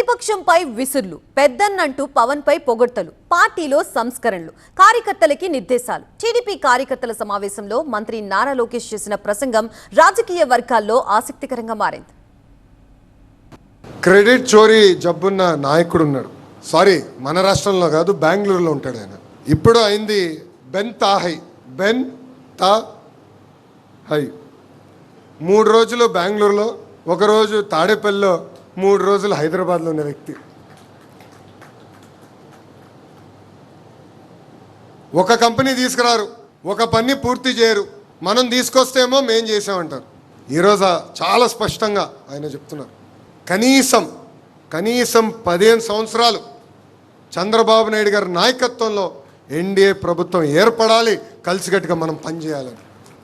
ప్రతిపక్షంపై విసుర్లు, పెద్దన్నంటూ పవన్ పై పొగడ్తలు, పార్టీలో సంస్కరణలు, కార్యకర్తలకి నిర్దేశాలు. టీడీపీ కార్యకర్తల సమావేశంలో మంత్రి నారా లోకేష్ చేసిన ప్రసంగం రాజకీయ వర్గాల్లో ఆసక్తికరంగా మారింది. క్రెడిట్ చోరీ జబ్బున్న నాయకుడు ఉన్నాడు. సారీ, మన రాష్ట్రంలో కాదు, బెంగళూరులో ఉంటాడు ఆయన. ఇప్పుడు అయింది బెన్ తాహై. 3 రోజులు బెంగళూరులో, ఒకరోజు తాడేపల్లిలో, 3 రోజులు హైదరాబాద్లో ఉన్న వ్యక్తి. ఒక కంపెనీ తీసుకురారు, ఒక పని పూర్తి చేయరు, మనం తీసుకొస్తేమో మేం చేసామంటారు. ఈరోజు చాలా స్పష్టంగా ఆయన చెప్తున్నారు, కనీసం 15 సంవత్సరాలు చంద్రబాబు నాయుడు గారి నాయకత్వంలో ఎన్డీఏ ప్రభుత్వం ఏర్పడాలి, కలిసికట్టుగా మనం పనిచేయాలని.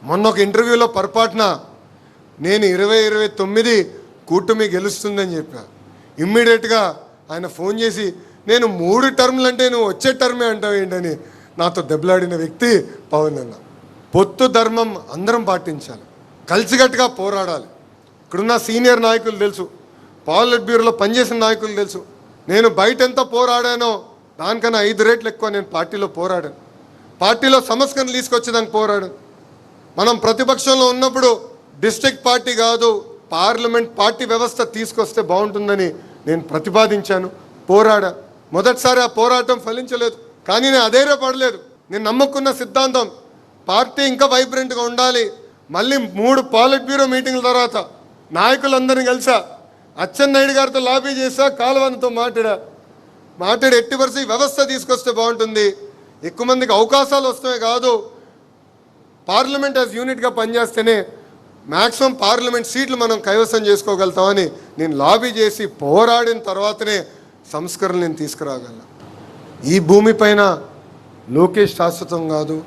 మొన్న ఒక ఇంటర్వ్యూలో పొరపాటున నేను 2029 కూటమి గెలుస్తుందని చెప్పా. ఇమ్మీడియట్గా ఆయన ఫోన్ చేసి, నేను 3 టర్ములు అంటే నువ్వు వచ్చే టర్మే అంటావు ఏంటని నాతో దెబ్బలాడిన వ్యక్తి పవన్ అన్న. పొత్తు ధర్మం అందరం పాటించాలి, కలిసికట్టుగా పోరాడాలి. ఇక్కడున్న సీనియర్ నాయకులు తెలుసు, పాలిట్ బ్యూరోలో పనిచేసిన నాయకులు తెలుసు, నేను బయట ఎంత పోరాడానో దానికన్నా 5 రెట్లు ఎక్కువ నేను పార్టీలో పోరాడాను. పార్టీలో సంస్కరణలు తీసుకొచ్చేదానికి పోరాడాను. మనం ప్రతిపక్షంలో ఉన్నప్పుడు డిస్ట్రిక్ట్ పార్టీ కాదు, పార్లమెంట్ పార్టీ వ్యవస్థ తీసుకొస్తే బాగుంటుందని నేను ప్రతిపాదించాను, పోరాడా. మొదటిసారి ఆ పోరాటం ఫలించలేదు, కానీ నేను అధైర్యపడలేదు. నేను నమ్ముకున్న సిద్ధాంతం పార్టీ ఇంకా వైబ్రెంట్గా ఉండాలి. మళ్ళీ 3 పాలిట్ బ్యూరో మీటింగ్ల తర్వాత నాయకులందరినీ కలిసా, అచ్చెన్నాయుడు గారితో లాబీ చేశా, కాలువతో మాట్లాడి ఎట్టి పరిస్థితి వ్యవస్థ తీసుకొస్తే బాగుంటుంది, ఎక్కువ మందికి అవకాశాలు వస్తాయి కాదు, పార్లమెంట్ యాజ్ యూనిట్గా పనిచేస్తేనే మ్యాక్సిమం పార్లమెంట్ సీట్లు మనం కైవసం చేసుకోగలుగుతామని నేను లాబీ చేసి పోరాడిన తర్వాతనే సంస్కరణలు నేను తీసుకురాగలను. ఈ భూమిపైన లోకేష్ శాశ్వతం కాదు,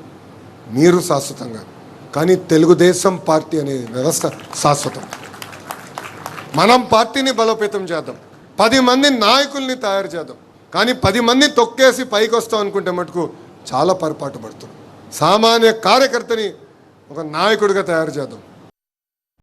మీరు శాశ్వతం కాదు, కానీ తెలుగుదేశం పార్టీ అనే వ్యవస్థ శాశ్వతం. మనం పార్టీని బలోపేతం చేద్దాం, 10 మంది నాయకుల్ని తయారు చేద్దాం, కానీ 10 మంది తొక్కేసి పైకి వస్తాం అనుకుంటే మటుకు చాలా పొరపాటు పడుతుంది. సామాన్య కార్యకర్తని ఒక నాయకుడిగా తయారు చేద్దాం.